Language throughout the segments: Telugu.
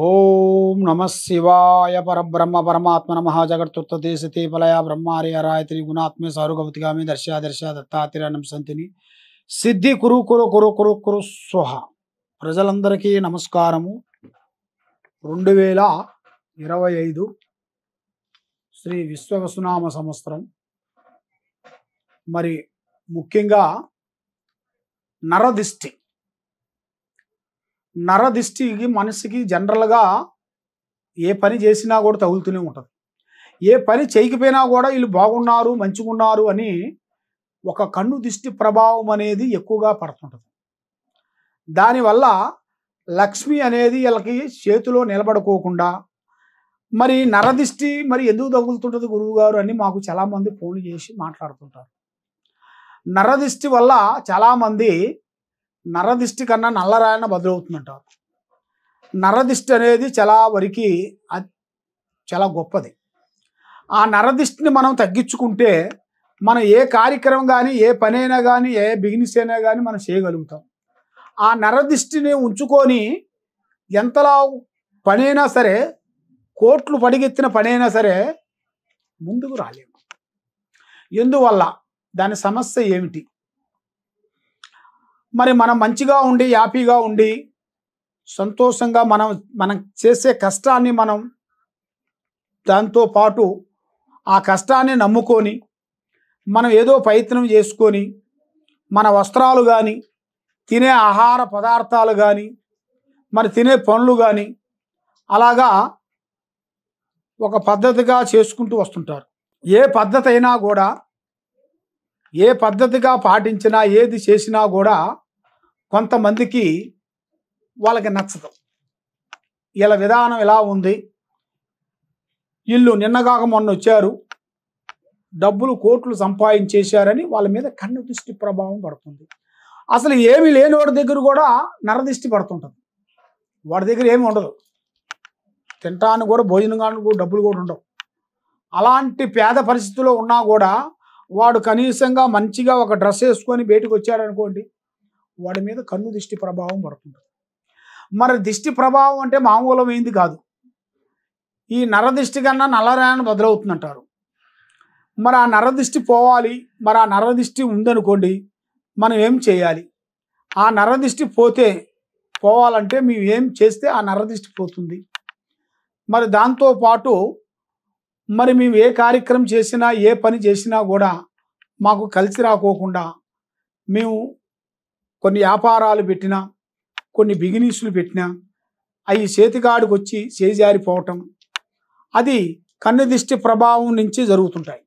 ఓం నమ శివాయ పరబ్రహ్మ పరమాత్మ నమ జగత్తుత్తే సతి ఫలయ బ్రహ్మారి హరాయత్రి గుణాత్మే సారుగవతిగామి దర్శ దత్తాతిరణం సంతిని సిద్ధి కురు కురు కురు కురు కురు స్వహ. ప్రజలందరికీ నమస్కారము. 2025 శ్రీ విశ్వవసునామ సంవత్సరం. మరి ముఖ్యంగా నరదిష్టికి మనిషికి జనరల్గా ఏ పని చేసినా కూడా తగులుతూనే ఉంటుంది. ఏ పని చేయకపోయినా కూడా వీళ్ళు బాగున్నారు మంచిగున్నారు అని ఒక కన్ను దిష్టి ప్రభావం అనేది ఎక్కువగా పడుతుంటుంది. దానివల్ల లక్ష్మి అనేది వీళ్ళకి చేతిలో నిలబడుకోకుండా మరి నరదిష్టి మరి ఎందుకు తగులుతుంటుంది గురువుగారు అని మాకు చాలామంది ఫోన్ చేసి మాట్లాడుతుంటారు. నరదిష్టి వల్ల చాలామంది నరదిష్టి కన్నా నల్లరాయన బదులవుతుందంటారు. నరదిష్టి అనేది చాలా వరకు చాలా గొప్పది. ఆ నరదిష్టిని మనం తగ్గించుకుంటే మనం ఏ కార్యక్రమం కానీ ఏ పనైనా కానీ ఏ బిజినెస్ అయినా కానీ మనం చేయగలుగుతాం. ఆ నరదిష్టిని ఉంచుకొని ఎంతలా పనైనా సరే, కోట్లు పడిగెత్తిన పనైనా సరే ముందుకు రాలేము. ఎందువల్ల? దాని సమస్య ఏమిటి? మరి మనం మంచిగా ఉండి హ్యాపీగా ఉండి సంతోషంగా మనం చేసే కష్టాన్ని మనం దాంతో పాటు ఆ కష్టాన్ని నమ్ముకొని మనం ఏదో ప్రయత్నం చేసుకొని మన వస్త్రాలు కానీ తినే ఆహార పదార్థాలు కానీ మరి తినే పనులు కానీ అలాగా ఒక పద్ధతిగా చేసుకుంటూ వస్తుంటారు. ఏ పద్ధతి అయినా కూడా ఏ పద్ధతిగా పాటించినా ఏది చేసినా కూడా కొంతమందికి వాళ్ళకి నచ్చదు. వీళ్ళ విధానం ఎలా ఉంది, వీళ్ళు నిన్నగాక మొన్న వచ్చారు, డబ్బులు కోట్లు సంపాదించేశారని వాళ్ళ మీద కన్ను దృష్టి ప్రభావం పడుతుంది. అసలు ఏమి లేని వాడి దగ్గర కూడా నరదిష్టి పడుతుంటుంది. వాడి దగ్గర ఏమి ఉండదు, తినటానికి కూడా భోజనం కానీ కూడా డబ్బులు కూడా ఉండవు. అలాంటి పేద పరిస్థితిలో ఉన్నా కూడా వాడు కనీసంగా మంచిగా ఒక డ్రెస్ వేసుకొని బయటకు వచ్చాడనుకోండి, వాడి మీద కన్ను దిష్టి ప్రభావం పడుతుంది. మరి దిష్టి ప్రభావం అంటే మామూలమైంది కాదు. ఈ నరదిష్టి కన్నా నల్లరాయన బదులవుతుందంటారు. మరి ఆ నరదిష్టి పోవాలి, మరి ఆ నరదిష్టి ఉందనుకోండి, మనం ఏం చేయాలి? ఆ నరదిష్టి పోవాలంటే మేము ఏం చేస్తే ఆ నరదిష్టి పోతుంది? మరి దాంతోపాటు మరి మేము ఏ కార్యక్రమం చేసినా ఏ పని చేసినా కూడా మాకు కలిసి రాకోకుండా మేము కొన్ని వ్యాపారాలు పెట్టినా కొన్ని బిజినెస్లు పెట్టినా అవి చేతికాడికి వచ్చి చేజారిపోవటం, అది కన్ను దిష్టి ప్రభావం నుంచి జరుగుతుంటాయి.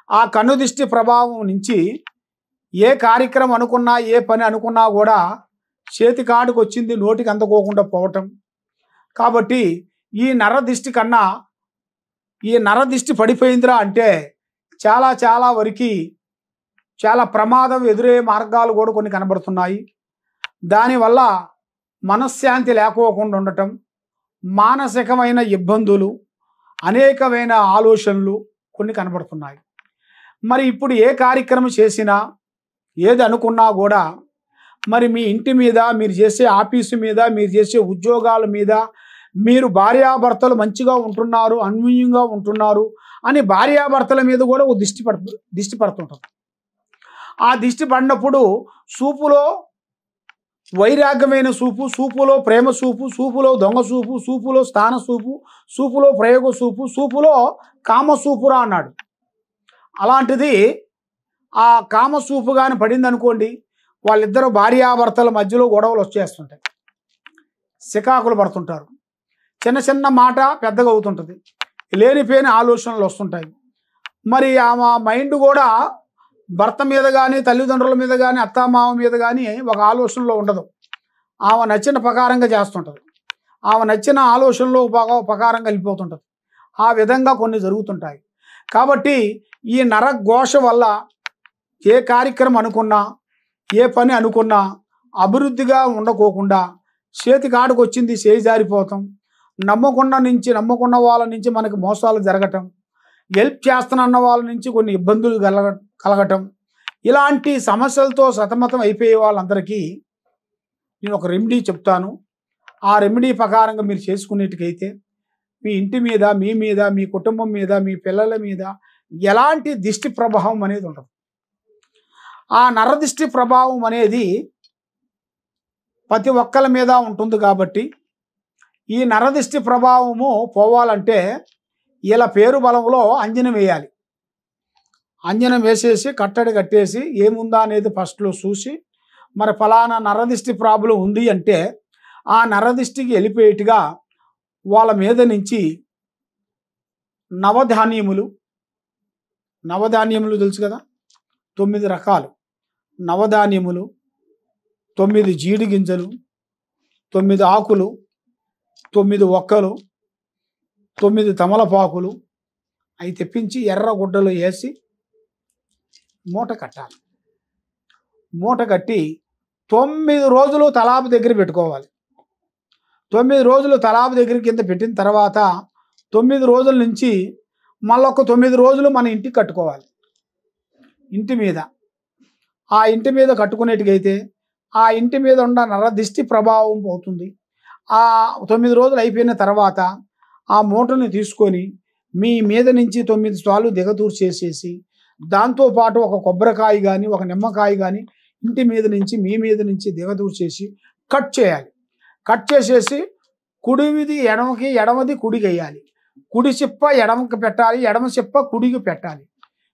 ఆ కన్ను దిష్టి ప్రభావం నుంచి ఏ కార్యక్రమం అనుకున్నా ఏ పని అనుకున్నా కూడా చేతికాడికి వచ్చింది నోటికి అందుకోకుండా పోవటం. కాబట్టి ఈ నరదిష్టి కన్నా ఈ నరదిష్టి పడిపోయిందిరా అంటే చాలా చాలా వరకు చాలా ప్రమాదం ఎదురయ్యే మార్గాలు కూడా కొన్ని కనబడుతున్నాయి. దానివల్ల మనశ్శాంతి లేకోకుండా ఉండటం, మానసికమైన ఇబ్బందులు, అనేకమైన ఆలోచనలు కొన్ని కనబడుతున్నాయి. మరి ఇప్పుడు ఏ కార్యక్రమం చేసినా ఏది అనుకున్నా కూడా మరి మీ ఇంటి మీద, మీరు చేసే ఆఫీసు మీద, మీరు చేసే ఉద్యోగాల మీద, మీరు భార్యాభర్తలు మంచిగా ఉంటున్నారు, అన్యోన్యంగా ఉంటున్నారు అని భార్యాభర్తల మీద కూడా ఓ దిష్టి పడుతుంటుంది. ఆ దిష్టి పడినప్పుడు చూపులో వైరాగ్యమైన చూపు, చూపులో ప్రేమ చూపు, చూపులో దొంగ చూపు, చూపులో స్థాన చూపు, చూపులో ప్రయోగ చూపు, చూపులో కామ చూపురా అన్నాడు. అలాంటిది ఆ కామ చూపు కానీ పడింది అనుకోండి, వాళ్ళిద్దరూ భార్యాభర్తల మధ్యలో గొడవలు వచ్చేస్తుంటాయి, సికాకులు పడుతుంటారు, చిన్న చిన్న మాట పెద్దగా అవుతుంటుంది, లేనిపోయిన ఆలోచనలు వస్తుంటాయి. మరి ఆమె మైండ్ కూడా భర్త మీద కానీ తల్లిదండ్రుల మీద కానీ అత్తామామ మీద కానీ ఒక ఆలోచనలో ఉండదు. ఆమె నచ్చిన ప్రకారంగా చేస్తుంటుంది, ఆమె నచ్చిన ఆలోచనలో ప్రకారంగా వెళ్ళిపోతుంటుంది. ఆ విధంగా కొన్ని జరుగుతుంటాయి. కాబట్టి ఈ నరఘోష వల్ల ఏ కార్యక్రమం అనుకున్నా ఏ పని అనుకున్నా అభివృద్ధిగా ఉండకోకుండా చేతికాడికి వచ్చింది చేజారిపోతాం, నమ్మకున్న వాళ్ళ నుంచి మనకి మోసాలు జరగటం, హెల్ప్ చేస్తున్న వాళ్ళ నుంచి కొన్ని ఇబ్బందులు కలగటం, ఇలాంటి సమస్యలతో సతమతం అయిపోయే వాళ్ళందరికీ నేను ఒక రెమెడీ చెప్తాను. ఆ రెమెడీ ప్రకారంగా మీరు చేసుకునేట్టుకైతే మీ ఇంటి మీద, మీ మీద, మీ కుటుంబం మీద, మీ పిల్లల మీద ఎలాంటి దిష్టి ప్రభావం అనేది ఉండదు. ఆ నరదిష్టి ప్రభావం అనేది ప్రతి ఒక్కరి మీద ఉంటుంది కాబట్టి ఈ నరదిష్టి ప్రభావము పోవాలంటే వీళ్ళ పేరు బలంలో అంజనం వేయాలి. అంజనం వేసేసి కట్టడి కట్టేసి ఏముందా అనేది ఫస్ట్లో చూసి మరి ఫలానా నరదిష్టి ప్రాబ్లం ఉంది అంటే ఆ నరదిష్టికి వెళ్ళిపోయేట్టుగా వాళ్ళ మీద నుంచి నవధాన్యములు తెలుసు కదా, 9 రకాలు నవధాన్యములు, 9 జీడి గింజలు, 9 ఆకులు, 9 ఒక్కలు, 9 తమలపాకులు అవి తెప్పించి ఎర్ర గుడ్డలు వేసి మూట కట్టాలి. మూట కట్టి 9 రోజులు తలాపు దగ్గర పెట్టుకోవాలి. 9 రోజులు తలాపు దగ్గర కింద పెట్టిన తర్వాత 9 రోజుల నుంచి మళ్ళొక 9 రోజులు మన ఇంటికి కట్టుకోవాలి. ఇంటి మీద ఆ ఇంటి మీద కట్టుకునేట్టుకైతే ఆ ఇంటి మీద ఉన్న నరదిష్టి ప్రభావం పోతుంది. ఆ 9 రోజులు అయిపోయిన తర్వాత ఆ మూటను తీసుకొని మీ మీద నుంచి 9 సార్లు దిగతూర్చేసేసి దాంతోపాటు ఒక కొబ్బరికాయ కానీ ఒక నిమ్మకాయ కానీ ఇంటి మీద నుంచి మీ మీద నుంచి దిగతూర్చేసి కట్ చేయాలి. కట్ చేసేసి కుడివిది ఎడమకి, ఎడమది కుడికి వేయాలి. కుడి చిప్ప ఎడమకి పెట్టాలి, ఎడమ చిప్ప కుడికి పెట్టాలి.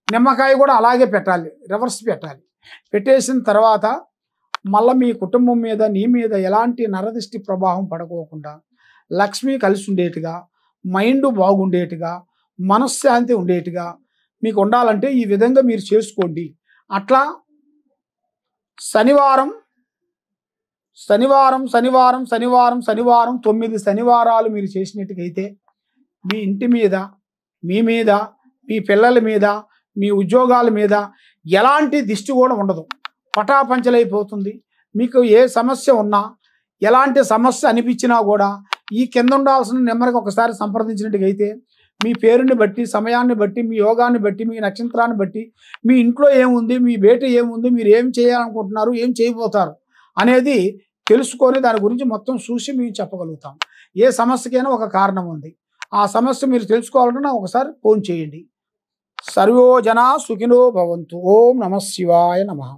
నిమ్మకాయ కూడా అలాగే పెట్టాలి, రివర్స్ పెట్టాలి. పెట్టేసిన తర్వాత మళ్ళీ మీ కుటుంబం మీద, నీ మీద ఎలాంటి నరదిష్టి ప్రభావం పడుకోకుండా లక్ష్మి కలిసి ఉండేట్టుగా, మైండ్ బాగుండేట్టుగా, మనశ్శాంతి ఉండేట్టుగా మీకు ఉండాలంటే ఈ విధంగా మీరు చేసుకోండి. అట్లా శనివారం 9 శనివారాలు మీరు చేసినట్టుకైతే మీ ఇంటి మీద, మీ మీద, మీ పిల్లల మీద, మీ ఉద్యోగాల మీద ఎలాంటి దిష్టి కూడా ఉండదు. పటాపంచలైపోతుంది. మీకు ఏ సమస్య ఉన్నా, ఎలాంటి సమస్య అనిపించినా కూడా ఈ కింద ఉండాల్సిన నెంబర్కి ఒకసారి సంప్రదించినట్టుకైతే మీ పేరుని బట్టి, సమయాన్ని బట్టి, మీ యోగాన్ని బట్టి, మీ నక్షత్రాన్ని బట్టి, మీ ఇంట్లో ఏముంది, మీ బయట ఏముంది, మీరు ఏం చేయాలనుకుంటున్నారు, ఏం చేయబోతారు అనేది తెలుసుకొని దాని గురించి మొత్తం చూసి మేము చెప్పగలుగుతాం. ఏ సమస్యకైనా ఒక కారణం ఉంది. ఆ సమస్య మీరు తెలుసుకోవాలంటే ఒకసారి ఫోన్ చేయండి. సర్వో జనా సుఖినో భవంతు. ఓం నమః శివాయ నమః.